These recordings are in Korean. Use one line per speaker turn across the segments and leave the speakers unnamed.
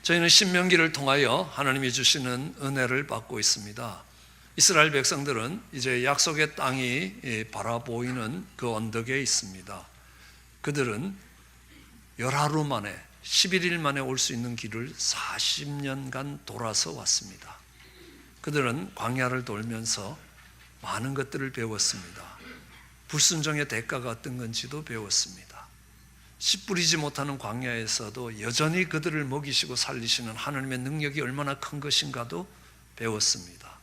저희는 신명기를 통하여 하나님이 주시는 은혜를 받고 있습니다. 이스라엘 백성들은 이제 약속의 땅이 바라보이는 그 언덕에 있습니다. 그들은 열하루 만에 11일 만에 올 수 있는 길을 40년간 돌아서 왔습니다. 그들은 광야를 돌면서 많은 것들을 배웠습니다. 불순종의 대가가 어떤 건지도 배웠습니다. 씨 뿌리지 못하는 광야에서도 여전히 그들을 먹이시고 살리시는 하나님의 능력이 얼마나 큰 것인가도 배웠습니다.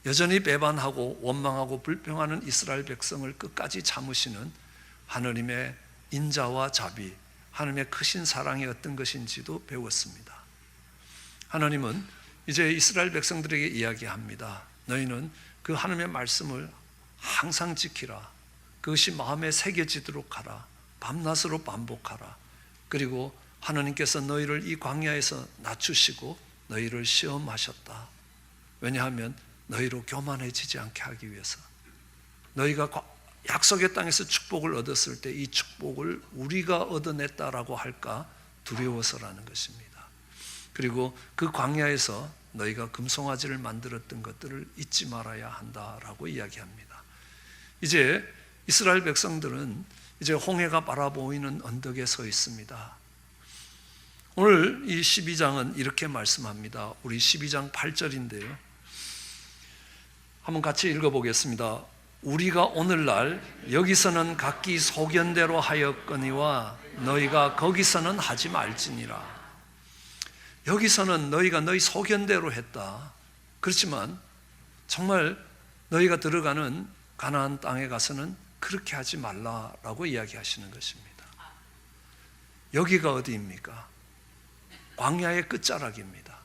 여전히 배반하고 원망하고 불평하는 이스라엘 백성을 끝까지 참으시는 하나님의 인자와 자비, 하나님의 크신 사랑이 어떤 것인지도 배웠습니다. 하나님은 이제 이스라엘 백성들에게 이야기합니다. 너희는 그 하나님의 말씀을 항상 지키라. 그것이 마음에 새겨지도록 하라. 밤낮으로 반복하라. 그리고 하나님께서 너희를 이 광야에서 낮추시고 너희를 시험하셨다. 왜냐하면 너희로 교만해지지 않게 하기 위해서. 너희가 약속의 땅에서 축복을 얻었을 때 이 축복을 우리가 얻어냈다라고 할까 두려워서라는 것입니다. 그리고 그 광야에서 너희가 금송아지를 만들었던 것들을 잊지 말아야 한다라고 이야기합니다. 이제 이스라엘 백성들은 이제 홍해가 바라보이는 언덕에 서 있습니다. 오늘 이 12장은 이렇게 말씀합니다. 우리 12장 8절인데요. 한번 같이 읽어보겠습니다. 우리가 오늘날 여기서는 각기 소견대로 하였거니와 너희가 거기서는 하지 말지니라. 여기서는 너희가 너희 소견대로 했다. 그렇지만 정말 너희가 들어가는 가나안 땅에 가서는 그렇게 하지 말라라고 이야기하시는 것입니다. 여기가 어디입니까? 광야의 끝자락입니다.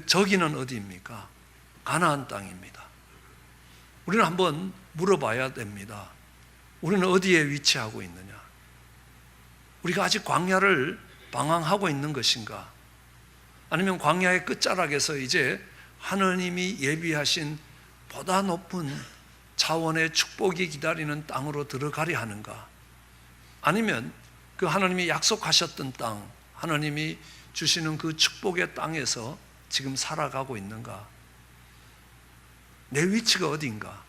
저기는 어디입니까? 가나안 땅입니다. 우리는 한번 물어봐야 됩니다. 우리는 어디에 위치하고 있느냐? 우리가 아직 광야를 방황하고 있는 것인가? 아니면 광야의 끝자락에서 이제 하나님이 예비하신 보다 높은 차원의 축복이 기다리는 땅으로 들어가려 하는가? 아니면 그 하나님이 약속하셨던 땅, 하나님이 주시는 그 축복의 땅에서 지금 살아가고 있는가? 내 위치가 어디인가?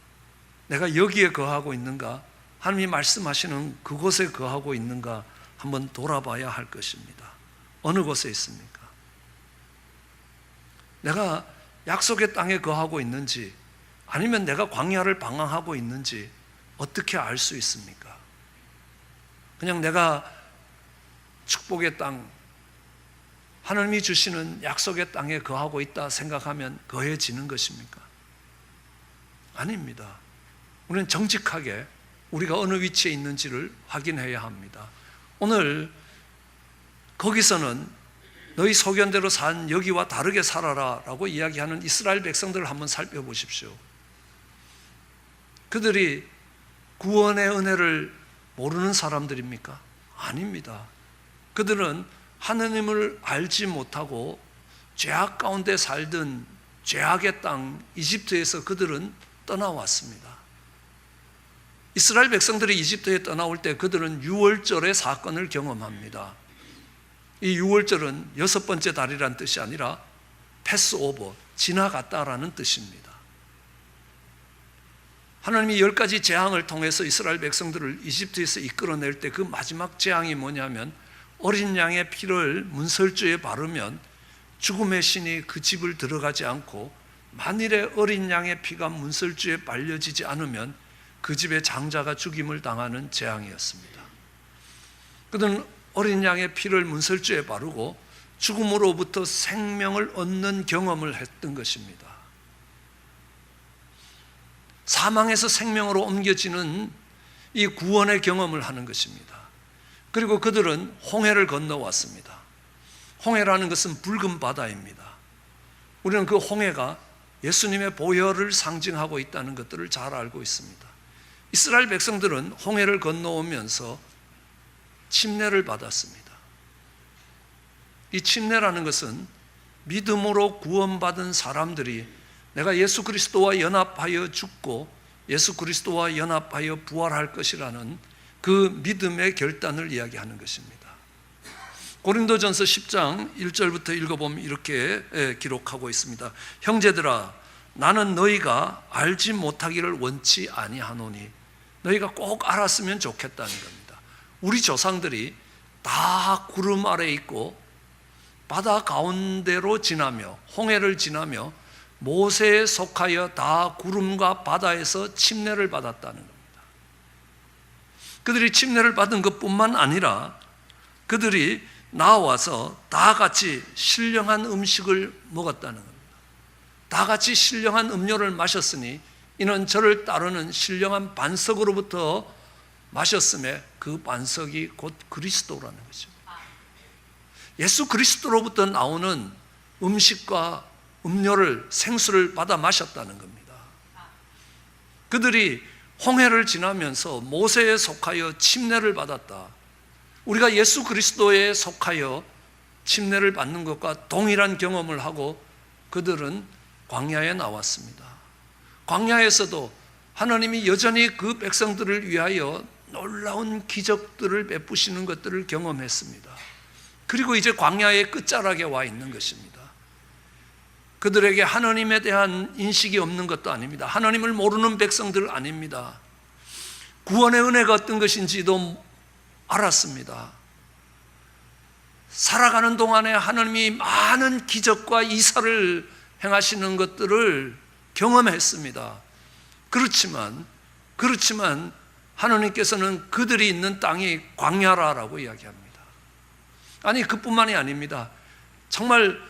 내가 여기에 거하고 있는가? 하나님이 말씀하시는 그곳에 거하고 있는가? 한번 돌아봐야 할 것입니다. 어느 곳에 있습니까? 내가 약속의 땅에 거하고 있는지 아니면 내가 광야를 방황하고 있는지 어떻게 알 수 있습니까? 그냥 내가 축복의 땅, 하나님이 주시는 약속의 땅에 거하고 있다 생각하면 거해지는 것입니까? 아닙니다. 우리는 정직하게 우리가 어느 위치에 있는지를 확인해야 합니다. 오늘 거기서는 너희 소견대로 산 여기와 다르게 살아라 라고 이야기하는 이스라엘 백성들을 한번 살펴보십시오. 그들이 구원의 은혜를 모르는 사람들입니까? 아닙니다. 그들은 하나님을 알지 못하고 죄악 가운데 살던 죄악의 땅 이집트에서 그들은 떠나왔습니다. 이스라엘 백성들이 이집트에 떠나올 때 그들은 유월절의 사건을 경험합니다. 이 유월절은 6번째 달이라는 뜻이 아니라 패스오버, 지나갔다라는 뜻입니다. 하나님이 10가지 재앙을 통해서 이스라엘 백성들을 이집트에서 이끌어낼 때 그 마지막 재앙이 뭐냐면 어린 양의 피를 문설주에 바르면 죽음의 신이 그 집을 들어가지 않고 만일에 어린 양의 피가 문설주에 발려지지 않으면 그 집의 장자가 죽임을 당하는 재앙이었습니다. 그들은 어린 양의 피를 문설주에 바르고 죽음으로부터 생명을 얻는 경험을 했던 것입니다. 사망에서 생명으로 옮겨지는 이 구원의 경험을 하는 것입니다. 그리고 그들은 홍해를 건너왔습니다. 홍해라는 것은 붉은 바다입니다. 우리는 그 홍해가 예수님의 보혈을 상징하고 있다는 것들을 잘 알고 있습니다. 이스라엘 백성들은 홍해를 건너오면서 침례를 받았습니다. 이 침례라는 것은 믿음으로 구원받은 사람들이 내가 예수 그리스도와 연합하여 죽고 예수 그리스도와 연합하여 부활할 것이라는 그 믿음의 결단을 이야기하는 것입니다. 고린도전서 10장 1절부터 읽어보면 이렇게 기록하고 있습니다. 형제들아, 나는 너희가 알지 못하기를 원치 아니하노니. 너희가 꼭 알았으면 좋겠다는 겁니다. 우리 조상들이 다 구름 아래 있고 바다 가운데로 지나며 홍해를 지나며 모세에 속하여 다 구름과 바다에서 침례를 받았다는 겁니다. 그들이 침례를 받은 것뿐만 아니라 그들이 나와서 다 같이 신령한 음식을 먹었다는 겁니다. 다 같이 신령한 음료를 마셨으니 이는 저를 따르는 신령한 반석으로부터 마셨음에 그 반석이 곧 그리스도라는 거죠. 예수 그리스도로부터 나오는 음식과 음료를, 생수를 받아 마셨다는 겁니다. 그들이 홍해를 지나면서 모세에 속하여 침례를 받았다. 우리가 예수 그리스도에 속하여 침례를 받는 것과 동일한 경험을 하고 그들은 광야에 나왔습니다. 광야에서도 하나님이 여전히 그 백성들을 위하여 놀라운 기적들을 베푸시는 것들을 경험했습니다. 그리고 이제 광야의 끝자락에 와 있는 것입니다. 그들에게 하나님에 대한 인식이 없는 것도 아닙니다. 하나님을 모르는 백성들 아닙니다. 구원의 은혜가 어떤 것인지도 알았습니다. 살아가는 동안에 하나님이 많은 기적과 이사를 행하시는 것들을 경험했습니다. 그렇지만 하나님께서는 그들이 있는 땅이 광야라고 이야기합니다. 아니, 그뿐만이 아닙니다. 정말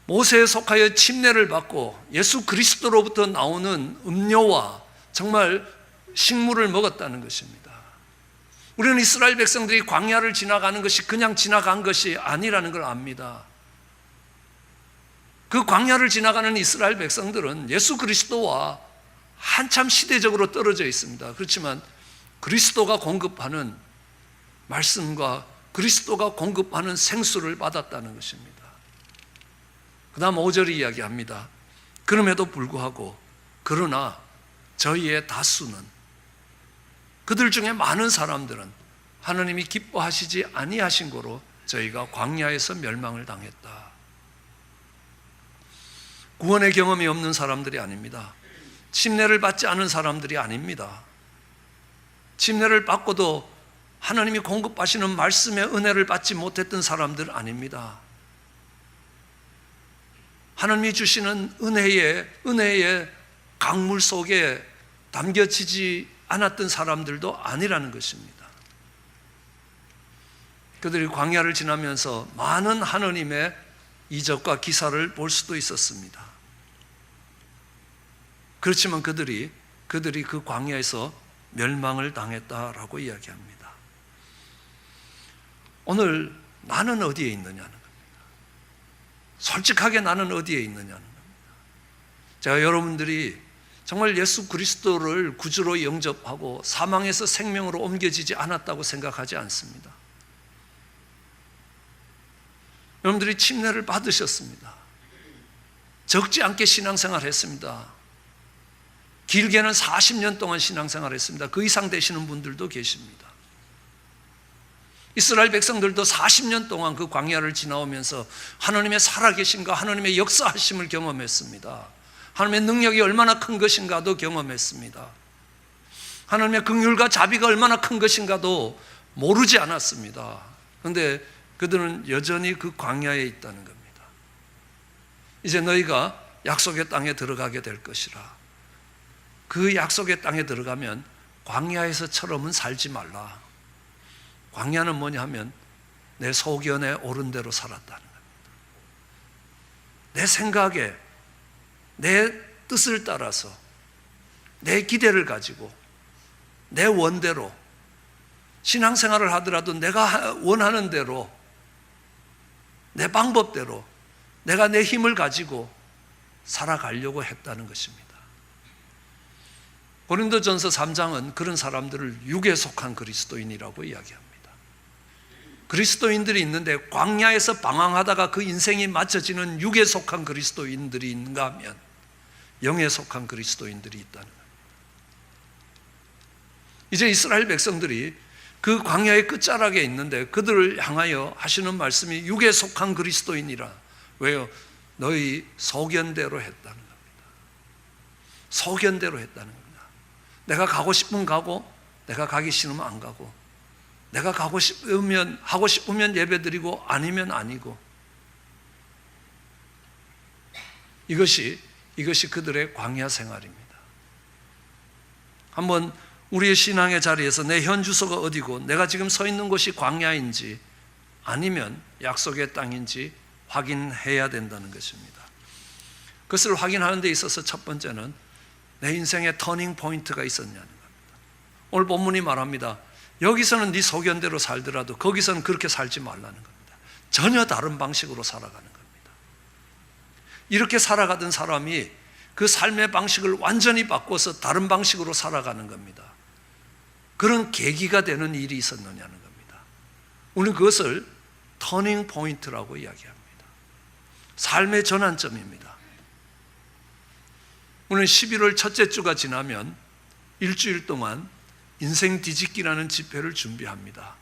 모세에 속하여 침례를 받고 예수 그리스도로부터 나오는 음료와 정말 식물을 먹었다는 것입니다. 우리는 이스라엘 백성들이 광야를 지나가는 것이 그냥 지나간 것이 아니라는 걸 압니다. 그 광야를 지나가는 이스라엘 백성들은 예수 그리스도와 한참 시대적으로 떨어져 있습니다. 그렇지만 그리스도가 공급하는 말씀과 그리스도가 공급하는 생수를 받았다는 것입니다. 그 다음 5절이 이야기합니다. 그럼에도 불구하고 그러나 저희의 다수는, 그들 중에 많은 사람들은 하나님이 기뻐하시지 아니하신 거로 저희가 광야에서 멸망을 당했다. 구원의 경험이 없는 사람들이 아닙니다. 침례를 받지 않은 사람들이 아닙니다. 침례를 받고도 하나님이 공급하시는 말씀의 은혜를 받지 못했던 사람들 아닙니다. 하나님이 주시는 은혜의 강물 속에 담겨지지 않았던 사람들도 아니라는 것입니다. 그들이 광야를 지나면서 많은 하나님의 이적과 기사를 볼 수도 있었습니다. 그렇지만 그들이 그 광야에서 멸망을 당했다라고 이야기합니다. 오늘 나는 어디에 있느냐는 겁니다. 솔직하게 나는 어디에 있느냐는 겁니다. 제가 여러분들이 정말 예수 그리스도를 구주로 영접하고 사망에서 생명으로 옮겨지지 않았다고 생각하지 않습니다. 여러분들이 침례를 받으셨습니다. 적지 않게 신앙생활 했습니다. 길게는 40년 동안 신앙생활 했습니다. 그 이상 되시는 분들도 계십니다. 이스라엘 백성들도 40년 동안 그 광야를 지나오면서 하나님의 살아계심과 하나님의 역사하심을 경험했습니다. 하나님의 능력이 얼마나 큰 것인가도 경험했습니다. 하나님의 긍휼과 자비가 얼마나 큰 것인가도 모르지 않았습니다. 그런데 그들은 여전히 그 광야에 있다는 겁니다. 이제 너희가 약속의 땅에 들어가게 될 것이라. 그 약속의 땅에 들어가면 광야에서처럼은 살지 말라. 광야는 뭐냐 하면 내 소견에 옳은 대로 살았다는 겁니다. 내 생각에, 내 뜻을 따라서, 내 기대를 가지고, 내 원대로 신앙생활을 하더라도 내가 원하는 대로, 내 방법대로 내가 내 힘을 가지고 살아가려고 했다는 것입니다. 고린도전서 3장은 그런 사람들을 육에 속한 그리스도인이라고 이야기합니다. 그리스도인들이 있는데 광야에서 방황하다가 그 인생이 맞춰지는 육에 속한 그리스도인들이 있는가 하면 영에 속한 그리스도인들이 있다는 겁니다. 이제 이스라엘 백성들이 그 광야의 끝자락에 있는데 그들을 향하여 하시는 말씀이 육에 속한 그리스도인이라. 왜요? 너희 소견대로 했다는 겁니다. 소견대로 했다는 겁니다. 내가 가고 싶으면 가고, 내가 가기 싫으면 안 가고, 내가 가고 싶으면 하고 싶으면 예배드리고 아니면 아니고. 이것이 그들의 광야 생활입니다. 한번 우리의 신앙의 자리에서 내 현 주소가 어디고 내가 지금 서 있는 곳이 광야인지 아니면 약속의 땅인지 확인해야 된다는 것입니다. 그것을 확인하는 데 있어서 첫 번째는 내 인생의 터닝 포인트가 있었냐는 겁니다. 오늘 본문이 말합니다. 여기서는 네 소견대로 살더라도 거기서는 그렇게 살지 말라는 겁니다. 전혀 다른 방식으로 살아가는 겁니다. 이렇게 살아가던 사람이 그 삶의 방식을 완전히 바꿔서 다른 방식으로 살아가는 겁니다. 그런 계기가 되는 일이 있었느냐는 겁니다. 우리는 그것을 터닝 포인트라고 이야기합니다. 삶의 전환점입니다. 오늘 11월 첫째 주가 지나면 일주일 동안 인생 뒤집기라는 집회를 준비합니다.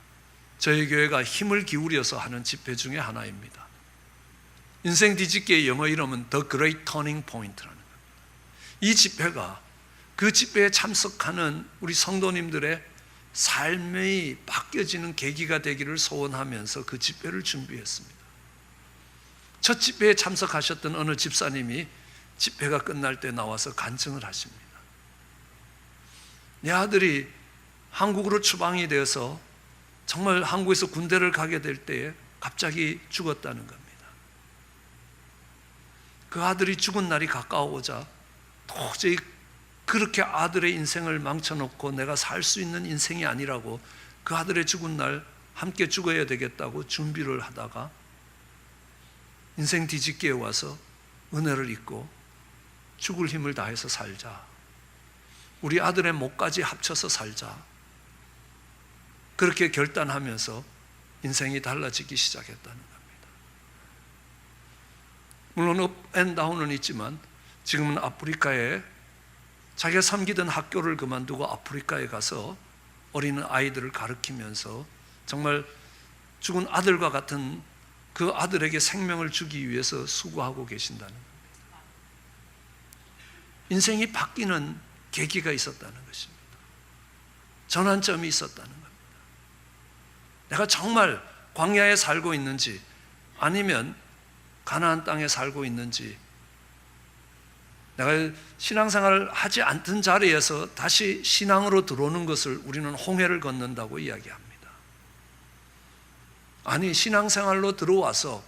저희 교회가 힘을 기울여서 하는 집회 중에 하나입니다. 인생 뒤집기의 영어 이름은 The Great Turning Point라는 겁니다. 이 집회가 그 집회에 참석하는 우리 성도님들의 삶이 바뀌어지는 계기가 되기를 소원하면서 그 집회를 준비했습니다. 첫 집회에 참석하셨던 어느 집사님이 집회가 끝날 때 나와서 간증을 하십니다. 내 아들이 한국으로 추방이 되어서 정말 한국에서 군대를 가게 될 때에 갑자기 죽었다는 겁니다. 그 아들이 죽은 날이 가까워오자 도저히 그렇게 아들의 인생을 망쳐놓고 내가 살 수 있는 인생이 아니라고 그 아들의 죽은 날 함께 죽어야 되겠다고 준비를 하다가 인생 뒤집기에 와서 은혜를 잊고 죽을 힘을 다해서 살자, 우리 아들의 목까지 합쳐서 살자, 그렇게 결단하면서 인생이 달라지기 시작했다는 겁니다. 물론 업 앤 다운은 있지만 지금은 아프리카에 자기가 섬기던 학교를 그만두고 아프리카에 가서 어린 아이들을 가르치면서 정말 죽은 아들과 같은 그 아들에게 생명을 주기 위해서 수고하고 계신다는 겁니다. 인생이 바뀌는 계기가 있었다는 것입니다. 전환점이 있었다는 겁니다. 내가 정말 광야에 살고 있는지 아니면 가나안 땅에 살고 있는지, 내가 신앙생활을 하지 않던 자리에서 다시 신앙으로 들어오는 것을 우리는 홍해를 걷는다고 이야기합니다. 아니, 신앙생활로 들어와서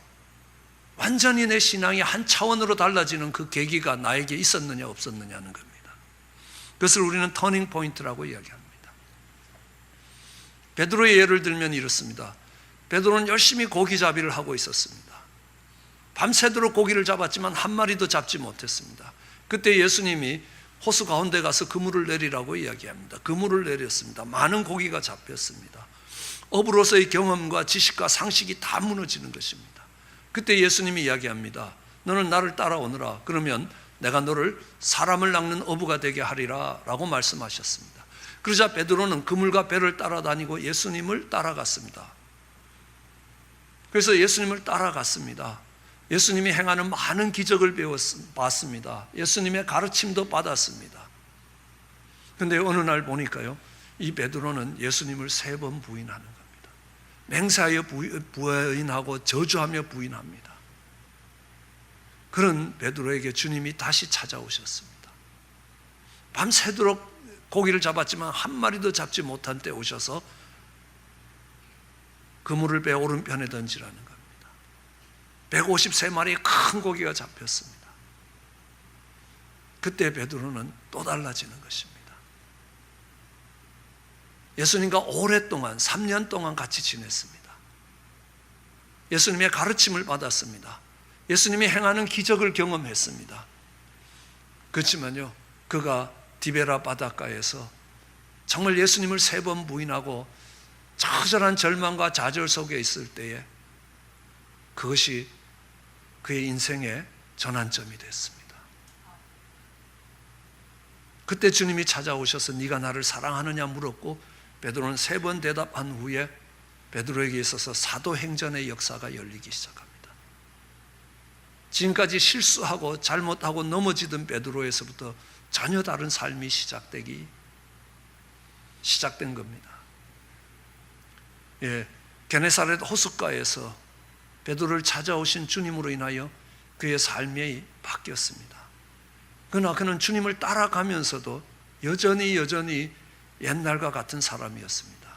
완전히 내 신앙이 한 차원으로 달라지는 그 계기가 나에게 있었느냐 없었느냐는 겁니다. 그것을 우리는 터닝 포인트라고 이야기합니다. 베드로의 예를 들면 이렇습니다. 베드로는 열심히 고기잡이를 하고 있었습니다. 밤새도록 고기를 잡았지만 한 마리도 잡지 못했습니다. 그때 예수님이 호수 가운데 가서 그물을 내리라고 이야기합니다. 그물을 내렸습니다. 많은 고기가 잡혔습니다. 업으로서의 경험과 지식과 상식이 다 무너지는 것입니다. 그때 예수님이 이야기합니다. 너는 나를 따라오너라. 그러면 내가 너를 사람을 낚는 어부가 되게 하리라 라고 말씀하셨습니다. 그러자 베드로는 그물과 배를 따라다니고 예수님을 따라갔습니다. 그래서 예수님을 따라갔습니다. 예수님이 행하는 많은 기적을 봤습니다. 예수님의 가르침도 받았습니다. 그런데 어느 날 보니까요, 이 베드로는 예수님을 3번 부인하는 겁니다. 맹세하여 부인하고 저주하며 부인합니다. 그런 베드로에게 주님이 다시 찾아오셨습니다. 밤새도록 고기를 잡았지만 한 마리도 잡지 못한 때 오셔서 그물을 배 오른편에 던지라는 겁니다. 153마리의 큰 고기가 잡혔습니다. 그때 베드로는 또 달라지는 것입니다. 예수님과 오랫동안 3년 동안 같이 지냈습니다. 예수님의 가르침을 받았습니다. 예수님이 행하는 기적을 경험했습니다. 그렇지만요, 그가 디베라 바닷가에서 정말 예수님을 3번 부인하고 처절한 절망과 좌절 속에 있을 때에 그것이 그의 인생의 전환점이 됐습니다. 그때 주님이 찾아오셔서 네가 나를 사랑하느냐 물었고 베드로는 3번 대답한 후에 베드로에게 있어서 사도행전의 역사가 열리기 시작합니다. 지금까지 실수하고 잘못하고 넘어지던 베드로에서부터 전혀 다른 삶이 시작된 겁니다. 게네사렛 호숫가에서 베드로를 찾아오신 주님으로 인하여 그의 삶이 바뀌었습니다. 그러나 그는 주님을 따라가면서도 여전히 옛날과 같은 사람이었습니다.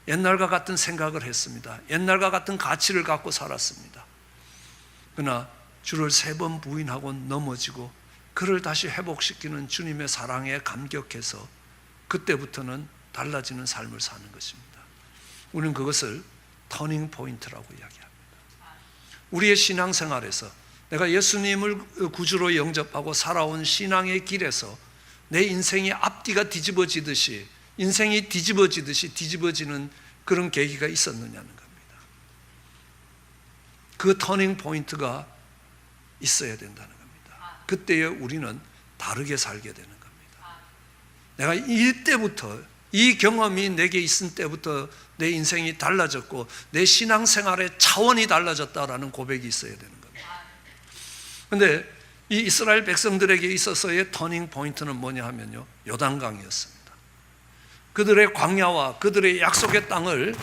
옛날과 같은 생각을 했습니다. 옛날과 같은 가치를 갖고 살았습니다. 그러나 주를 3번 부인하고 넘어지고 그를 다시 회복시키는 주님의 사랑에 감격해서 그때부터는 달라지는 삶을 사는 것입니다. 우리는 그것을 터닝 포인트라고 이야기합니다. 우리의 신앙생활에서 내가 예수님을 구주로 영접하고 살아온 신앙의 길에서 내 인생의 앞뒤가 뒤집어지듯이 인생이 뒤집어지는 그런 계기가 있었느냐는 겁니다. 그 터닝 포인트가 있어야 된다는 겁니다. 그때에 우리는 다르게 살게 되는 겁니다. 내가 이때부터 이 경험이 내게 있은 때부터 내 인생이 달라졌고 내 신앙생활의 차원이 달라졌다라는 고백이 있어야 되는 겁니다. 그런데 이 이스라엘 백성들에게 있어서의 터닝 포인트는 뭐냐 하면요, 요단강이었습니다. 그들의 광야와 그들의 약속의 땅을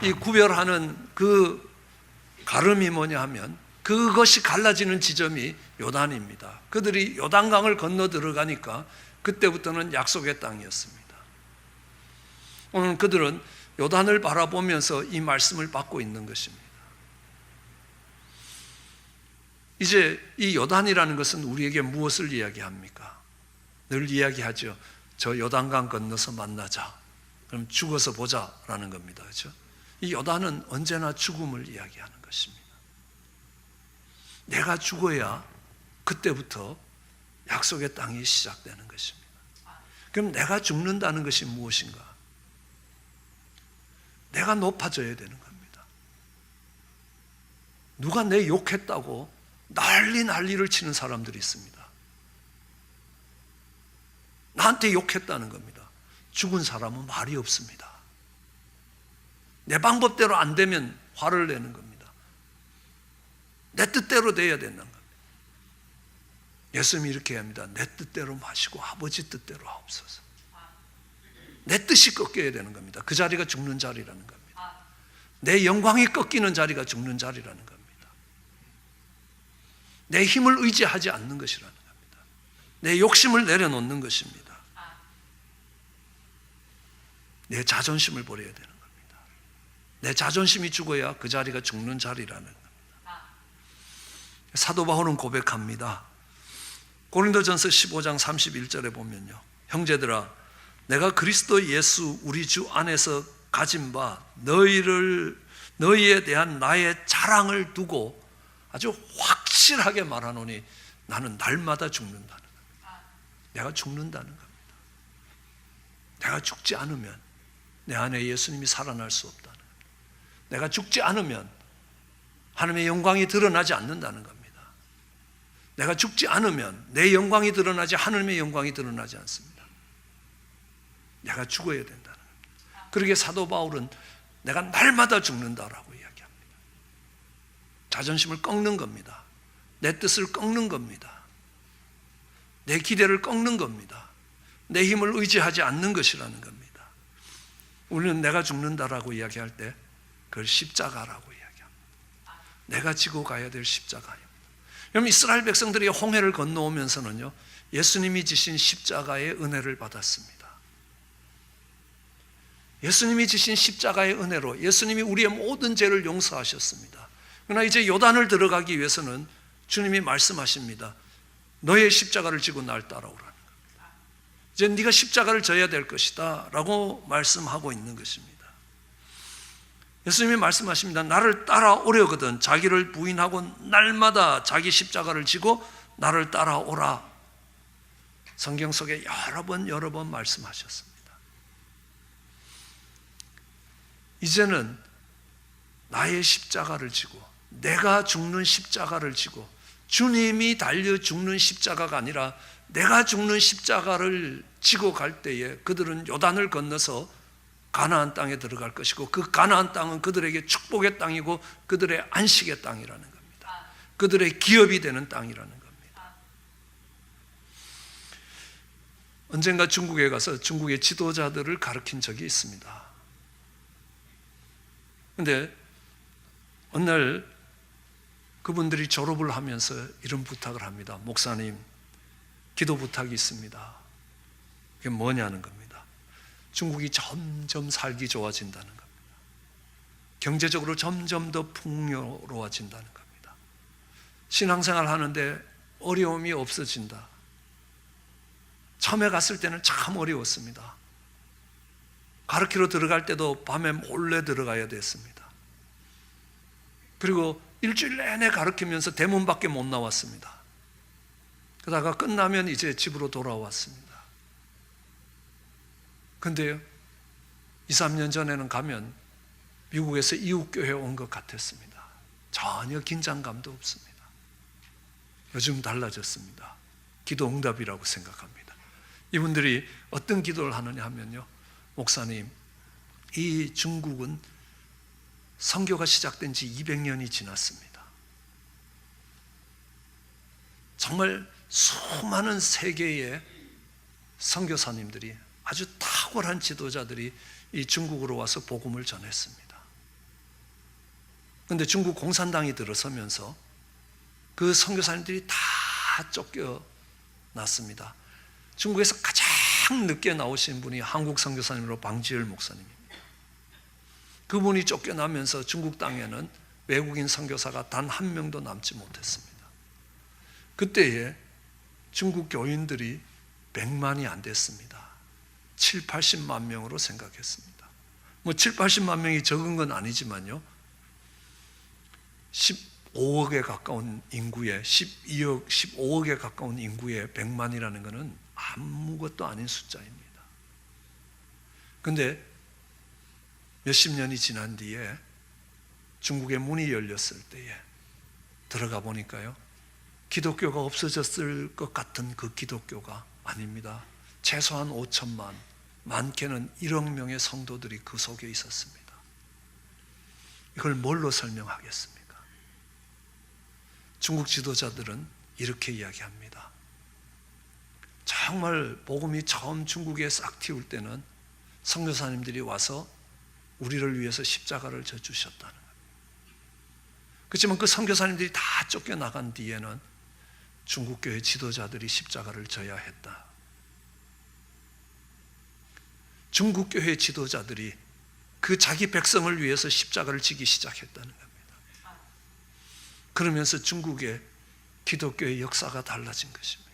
이 구별하는 그 가름이 뭐냐 하면 그것이 갈라지는 지점이 요단입니다. 그들이 요단강을 건너 들어가니까 그때부터는 약속의 땅이었습니다. 오늘 그들은 요단을 바라보면서 이 말씀을 받고 있는 것입니다. 이제 이 요단이라는 것은 우리에게 무엇을 이야기합니까? 늘 이야기하죠. 저 요단강 건너서 만나자. 그럼 죽어서 보자라는 겁니다. 그렇죠? 이 요단은 언제나 죽음을 이야기하는 것입니다. 내가 죽어야 그때부터 약속의 땅이 시작되는 것입니다. 그럼 내가 죽는다는 것이 무엇인가? 내가 높아져야 되는 겁니다. 누가 내 욕했다고 난리를 치는 사람들이 있습니다. 나한테 욕했다는 겁니다. 죽은 사람은 말이 없습니다. 내 방법대로 안 되면 화를 내는 겁니다. 내 뜻대로 돼야 된다는 겁니다. 예수님이 이렇게 합니다. 내 뜻대로 마시고 아버지 뜻대로 하옵소서. 내 뜻이 꺾여야 되는 겁니다. 그 자리가 죽는 자리라는 겁니다. 내 영광이 꺾이는 자리가 죽는 자리라는 겁니다. 내 힘을 의지하지 않는 것이라는 겁니다. 내 욕심을 내려놓는 것입니다. 내 자존심을 버려야 되는 겁니다. 내 자존심이 죽어야 그 자리가 죽는 자리라는 겁니다. 사도 바울은 고백합니다. 고린도전서 15장 31절에 보면요, 형제들아 내가 그리스도 예수 우리 주 안에서 가진 바 너희에 대한 나의 자랑을 두고 아주 확실하게 말하노니 나는 날마다 죽는다는 겁니다. 내가 죽는다는 겁니다. 내가 죽지 않으면 내 안에 예수님이 살아날 수 없다는 겁니다. 내가 죽지 않으면 하나님의 영광이 드러나지 않는다는 겁니다. 내가 죽지 않으면 내 영광이 드러나지 하나님의 영광이 드러나지 않습니다. 내가 죽어야 된다는 겁니다. 그러기에 사도 바울은 내가 날마다 죽는다라고 이야기합니다. 자존심을 꺾는 겁니다. 내 뜻을 꺾는 겁니다. 내 기대를 꺾는 겁니다. 내 힘을 의지하지 않는 것이라는 겁니다. 우리는 내가 죽는다라고 이야기할 때 그걸 십자가라고 이야기합니다. 내가 지고 가야 될 십자가입니다. 여러분, 이스라엘 백성들이 홍해를 건너오면서는요, 예수님이 지신 십자가의 은혜를 받았습니다. 예수님이 지신 십자가의 은혜로 예수님이 우리의 모든 죄를 용서하셨습니다. 그러나 이제 요단을 들어가기 위해서는 주님이 말씀하십니다. 너의 십자가를 지고 날 따라오라는 겁니다. 이제 네가 십자가를 져야 될 것이다 라고 말씀하고 있는 것입니다. 예수님이 말씀하십니다. 나를 따라오려거든 자기를 부인하고 날마다 자기 십자가를 지고 나를 따라오라. 성경 속에 여러 번 말씀하셨습니다. 이제는 나의 십자가를 지고 내가 죽는 십자가를 지고 주님이 달려 죽는 십자가가 아니라 내가 죽는 십자가를 지고 갈 때에 그들은 요단을 건너서 가나안 땅에 들어갈 것이고, 그 가나안 땅은 그들에게 축복의 땅이고 그들의 안식의 땅이라는 겁니다. 그들의 기업이 되는 땅이라는 겁니다. 언젠가 중국에 가서 중국의 지도자들을 가르친 적이 있습니다. 그런데 어느 날 그분들이 졸업을 하면서 이런 부탁을 합니다. 목사님, 기도 부탁이 있습니다. 그게 뭐냐는 겁니다. 중국이 점점 살기 좋아진다는 겁니다. 경제적으로 점점 더 풍요로워진다는 겁니다. 신앙생활 하는데 어려움이 없어진다. 처음에 갔을 때는 참 어려웠습니다. 가르치러 들어갈 때도 밤에 몰래 들어가야 됐습니다. 그리고 일주일 내내 가르치면서 대문 밖에 못 나왔습니다. 그러다가 끝나면 이제 집으로 돌아왔습니다. 근데요, 2, 3년 전에는 가면 미국에서 이웃교회 온 것 같았습니다. 전혀 긴장감도 없습니다. 요즘 달라졌습니다. 기도 응답이라고 생각합니다. 이분들이 어떤 기도를 하느냐 하면요, 목사님, 이 중국은 선교가 시작된 지 200년이 지났습니다. 정말 수많은 세계의 선교사님들이, 아주 탁월한 지도자들이 이 중국으로 와서 복음을 전했습니다. 그런데 중국 공산당이 들어서면서 그 선교사님들이 다 쫓겨났습니다. 중국에서 가장 늦게 나오신 분이 한국 선교사님으로 방지열 목사님입니다. 그분이 쫓겨나면서 중국 땅에는 외국인 선교사가 단 한 명도 남지 못했습니다. 그때에 중국 교인들이 100만이 안 됐습니다. 7, 80만 명으로 생각했습니다. 7, 80만 명이 적은 건 아니지만요, 15억에 가까운 인구에 12억, 15억에 가까운 인구에 100만이라는 것은 아무것도 아닌 숫자입니다. 그런데 몇십 년이 지난 뒤에 중국의 문이 열렸을 때에 들어가 보니까요, 기독교가 없어졌을 것 같은 그 기독교가 아닙니다. 최소한 5천만, 많게는 1억 명의 성도들이 그 속에 있었습니다. 이걸 뭘로 설명하겠습니까? 중국 지도자들은 이렇게 이야기합니다. 정말 복음이 처음 중국에 싹 틔울 때는 선교사님들이 와서 우리를 위해서 십자가를 져 주셨다는 겁니다. 그렇지만 그 선교사님들이 다 쫓겨나간 뒤에는 중국 교회 지도자들이 십자가를 져야 했다. 중국 교회 지도자들이 그 자기 백성을 위해서 십자가를 지기 시작했다는 겁니다. 그러면서 중국의 기독교의 역사가 달라진 것입니다.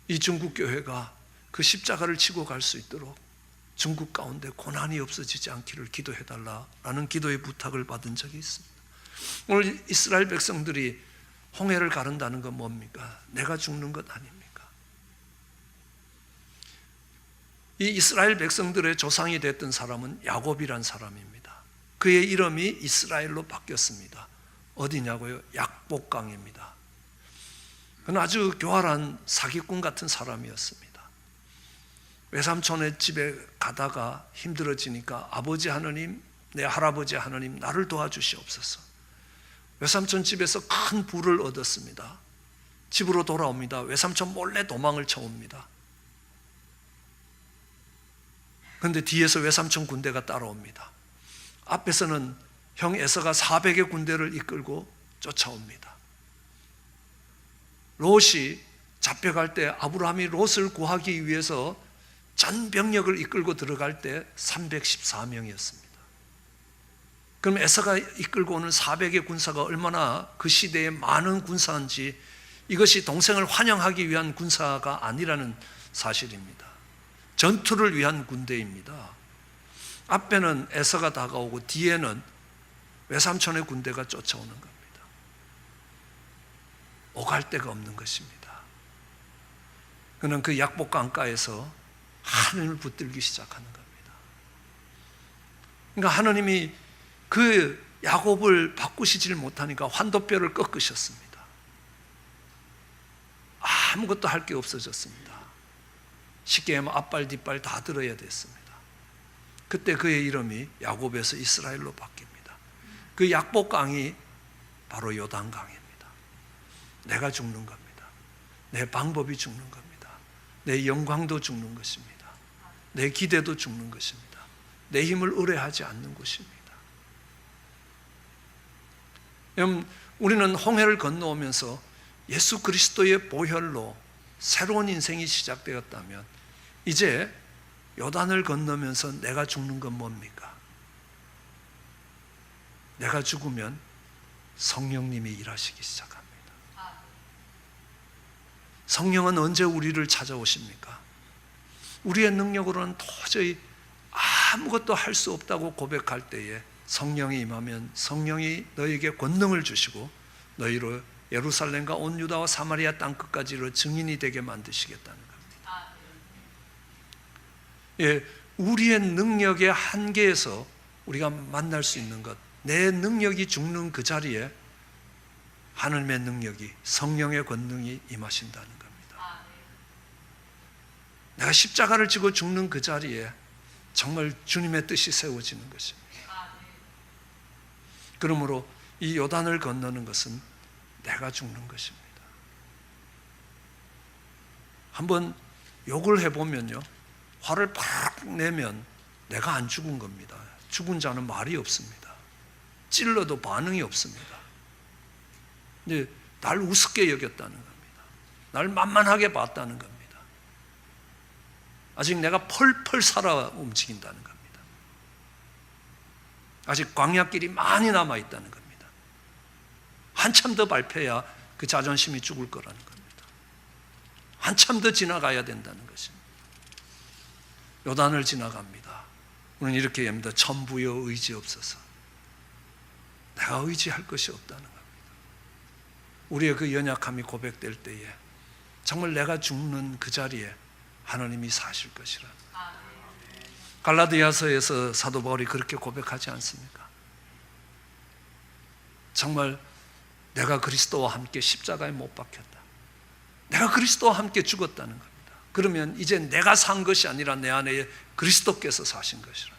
이 중국 교회가 그 십자가를 지고 갈 수 있도록 중국 가운데 고난이 없어지지 않기를 기도해달라라는 기도의 부탁을 받은 적이 있습니다. 오늘 이스라엘 백성들이 홍해를 가른다는 건 뭡니까? 내가 죽는 것 아닙니까? 이 이스라엘 백성들의 조상이 됐던 사람은 야곱이란 사람입니다. 그의 이름이 이스라엘로 바뀌었습니다. 어디냐고요? 약복강입니다. 그는 아주 교활한 사기꾼 같은 사람이었습니다. 외삼촌의 집에 가다가 힘들어지니까 아버지 하느님, 내 할아버지 하느님, 나를 도와주시옵소서. 외삼촌 집에서 큰 부를 얻었습니다. 집으로 돌아옵니다. 외삼촌 몰래 도망을 쳐옵니다. 그런데 뒤에서 외삼촌 군대가 따라옵니다. 앞에서는 형 에서가 400의 군대를 이끌고 쫓아옵니다. 롯이 잡혀갈 때 아브라함이 롯을 구하기 위해서 전 병력을 이끌고 들어갈 때 314명이었습니다. 그럼 에서가 이끌고 오는 400의 군사가 얼마나 그 시대에 많은 군사인지, 이것이 동생을 환영하기 위한 군사가 아니라는 사실입니다. 전투를 위한 군대입니다. 앞에는 에서가 다가오고 뒤에는 외삼촌의 군대가 쫓아오는 겁니다. 오갈 데가 없는 것입니다. 그는 그 약복강가에서 하늘을 붙들기 시작하는 겁니다. 그러니까 하나님이 그 야곱을 바꾸시질 못하니까 환도뼈를 꺾으셨습니다. 아무것도 할 게 없어졌습니다. 쉽게 하면 앞발 뒷발 다 들어야 됐습니다. 그때 그의 이름이 야곱에서 이스라엘로 바뀝니다. 그 약복강이 바로 요단강입니다. 내가 죽는 겁니다. 내 방법이 죽는 겁니다. 내 영광도 죽는 것입니다. 내 기대도 죽는 것입니다. 내 힘을 의뢰하지 않는 것입니다. 여러분, 우리는 홍해를 건너오면서 예수 그리스도의 보혈로 새로운 인생이 시작되었다면 이제 요단을 건너면서 내가 죽는 건 뭡니까? 내가 죽으면 성령님이 일하시기 시작합니다. 성령은 언제 우리를 찾아오십니까? 우리의 능력으로는 도저히 아무것도 할 수 없다고 고백할 때에 성령이 임하면 성령이 너에게 권능을 주시고 너희로 예루살렘과 온 유다와 사마리아 땅끝까지로 증인이 되게 만드시겠다는 겁니다. 예, 우리의 능력의 한계에서 우리가 만날 수 있는 것, 내 능력이 죽는 그 자리에 하나님의 능력이, 성령의 권능이 임하신다는 겁니다. 내가 십자가를 지고 죽는 그 자리에 정말 주님의 뜻이 세워지는 것입니다. 그러므로 이 요단을 건너는 것은 내가 죽는 것입니다. 한번 욕을 해보면요, 화를 팍 내면 내가 안 죽은 겁니다. 죽은 자는 말이 없습니다. 찔러도 반응이 없습니다. 근데 날 우습게 여겼다는 겁니다. 날 만만하게 봤다는 겁니다. 아직 내가 펄펄 살아 움직인다는 겁니다. 아직 광야길이 많이 남아있다는 겁니다. 한참 더 밟혀야 그 자존심이 죽을 거라는 겁니다. 한참 더 지나가야 된다는 것입니다. 요단을 지나갑니다. 우리는 이렇게 합니다. 천부여 의지없어서. 내가 의지할 것이 없다는 겁니다. 우리의 그 연약함이 고백될 때에 정말 내가 죽는 그 자리에 하나님이 사실 것이라. 갈라디아서에서 사도 바울이 그렇게 고백하지 않습니까? 정말 내가 그리스도와 함께 십자가에 못 박혔다. 내가 그리스도와 함께 죽었다는 겁니다. 그러면 이제 내가 산 것이 아니라 내 안에 그리스도께서 사신 것이라.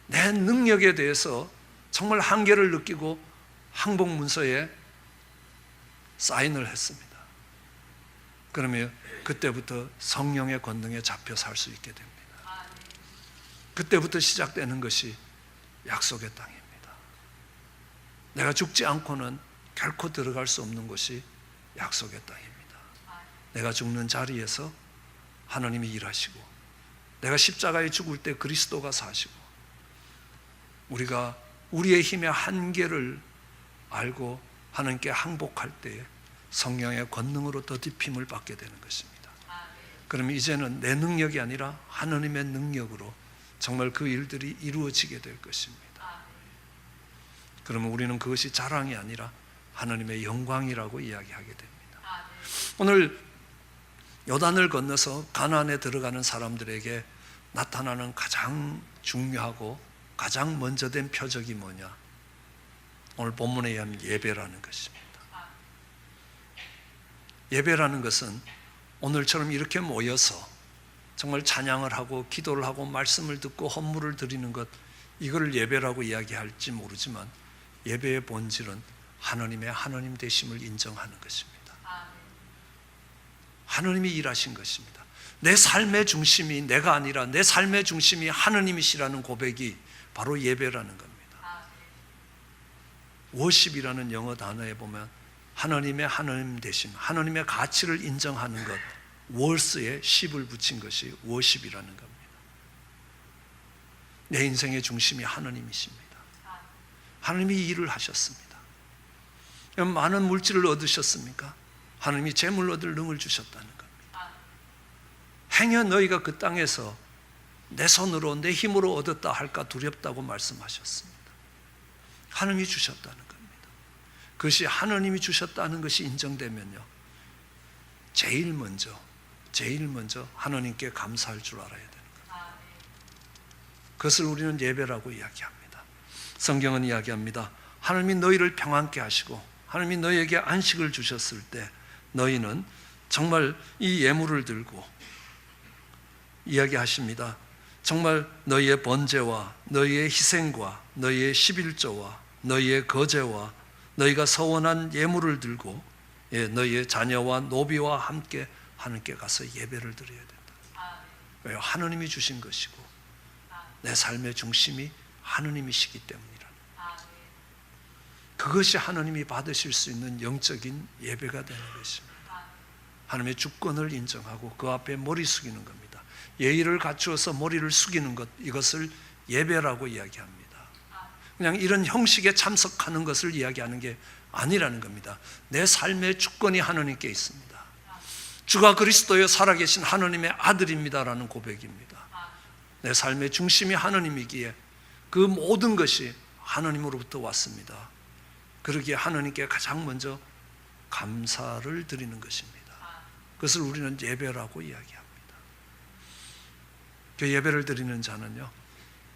내 능력에 대해서 정말 한계를 느끼고 항복 문서에 사인을 했습니다. 그러면 그때부터 성령의 권능에 잡혀 살 수 있게 됩니다. 그때부터 시작되는 것이 약속의 땅입니다. 내가 죽지 않고는 결코 들어갈 수 없는 것이 약속의 땅입니다. 내가 죽는 자리에서 하나님이 일하시고, 내가 십자가에 죽을 때 그리스도가 사시고, 우리가 우리의 힘의 한계를 알고 하나님께 항복할 때에 성령의 권능으로 더딥힘을 받게 되는 것입니다. 그러면 이제는 내 능력이 아니라 하나님의 능력으로 정말 그 일들이 이루어지게 될 것입니다. 그러면 우리는 그것이 자랑이 아니라 하나님의 영광이라고 이야기하게 됩니다. 오늘 요단을 건너서 가나안에 들어가는 사람들에게 나타나는 가장 중요하고 가장 먼저 된 표적이 뭐냐? 오늘 본문에 의하면 예배라는 것입니다. 예배라는 것은 오늘처럼 이렇게 모여서 정말 찬양을 하고 기도를 하고 말씀을 듣고 헌물을 드리는 것, 이걸 예배라고 이야기할지 모르지만 예배의 본질은 하나님의 하나님 되심을 인정하는 것입니다. 하나님이 일하신 것입니다. 내 삶의 중심이 내가 아니라 내 삶의 중심이 하나님이시라는 고백이 바로 예배라는 겁니다. 워십이라는 영어 단어에 보면 하나님의 하나님 되심, 하나님의 가치를 인정하는 것, 월스에 십을 붙인 것이 워십이라는 겁니다. 내 인생의 중심이 하나님이십니다. 하나님이 일을 하셨습니다. 많은 물질을 얻으셨습니까? 하나님이 재물 얻을 능을 주셨다는 겁니다. 행여 너희가 그 땅에서 내 손으로 내 힘으로 얻었다 할까 두렵다고 말씀하셨습니다. 하나님이 주셨다는 겁니다. 그것이 하나님이 주셨다는 것이 인정되면요, 제일 먼저 하나님께 감사할 줄 알아야 되는 겁니다. 그것을 우리는 예배라고 이야기합니다. 성경은 이야기합니다. 하나님이 너희를 평안케 하시고 하나님이 너희에게 안식을 주셨을 때 너희는 정말 이 예물을 들고 이야기하십니다. 정말 너희의 번제와 너희의 희생과 너희의 11조와 너희의 거제와 너희가 서원한 예물을 들고 너희의 자녀와 노비와 함께 하나님께 가서 예배를 드려야 된다. 왜요? 하느님이 주신 것이고 내 삶의 중심이 하느님이시기 때문이라. 그것이 하느님이 받으실 수 있는 영적인 예배가 되는 것입니다. 하나님의 주권을 인정하고 그 앞에 머리 숙이는 겁니다. 예의를 갖추어서 머리를 숙이는 것, 이것을 예배라고 이야기합니다. 그냥 이런 형식에 참석하는 것을 이야기하는 게 아니라는 겁니다. 내 삶의 주권이 하나님께 있습니다. 주가 그리스도여 살아계신 하나님의 아들입니다라는 고백입니다. 내 삶의 중심이 하나님이기에 그 모든 것이 하나님으로부터 왔습니다. 그러기에 하나님께 가장 먼저 감사를 드리는 것입니다. 그것을 우리는 예배라고 이야기합니다. 그 예배를 드리는 자는요,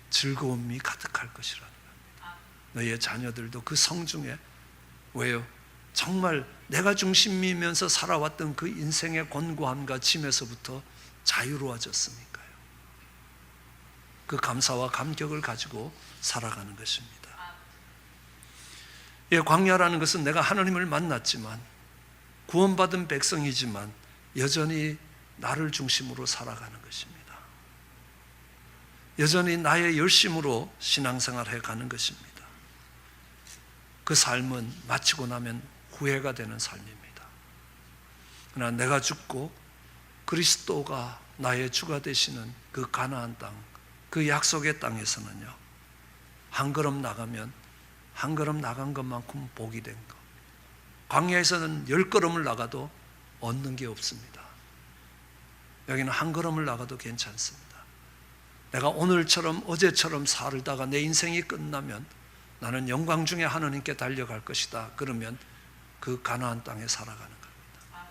즐거움이 가득할 것이라는 겁니다. 너희의 자녀들도 그 성중에, 왜요? 정말 내가 중심이면서 살아왔던 그 인생의 곤고함과 짐에서부터 자유로워졌으니까요. 그 감사와 감격을 가지고 살아가는 것입니다. 광야라는 것은 내가 하나님을 만났지만, 구원받은 백성이지만 여전히 나를 중심으로 살아가는 것입니다. 여전히 나의 열심으로 신앙생활을 해가는 것입니다. 그 삶은 마치고 나면 후회가 되는 삶입니다. 그러나 내가 죽고 그리스도가 나의 주가 되시는 그 가나안 땅, 그 약속의 땅에서는요, 한 걸음 나가면 한 걸음 나간 것만큼 복이 된 것. 광야에서는 10걸음을 나가도 얻는 게 없습니다. 여기는 한 걸음을 나가도 괜찮습니다. 내가 오늘처럼 어제처럼 살다가 내 인생이 끝나면 나는 영광 중에 하나님께 달려갈 것이다. 그러면 그 가나안 땅에 살아가는 겁니다.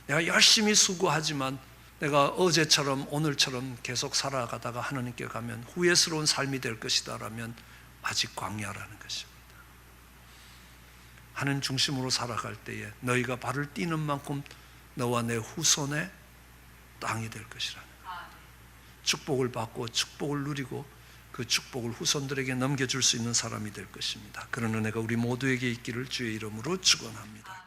내가 열심히 수고하지만 내가 어제처럼 오늘처럼 계속 살아가다가 하나님께 가면 후회스러운 삶이 될 것이다 라면 아직 광야라는 것입니다. 하나님 중심으로 살아갈 때에 너희가 발을 띄는 만큼 너와 내 후손의 땅이 될 것이라는, 축복을 받고 축복을 누리고 그 축복을 후손들에게 넘겨줄 수 있는 사람이 될 것입니다. 그런 은혜가 우리 모두에게 있기를 주의 이름으로 축원합니다.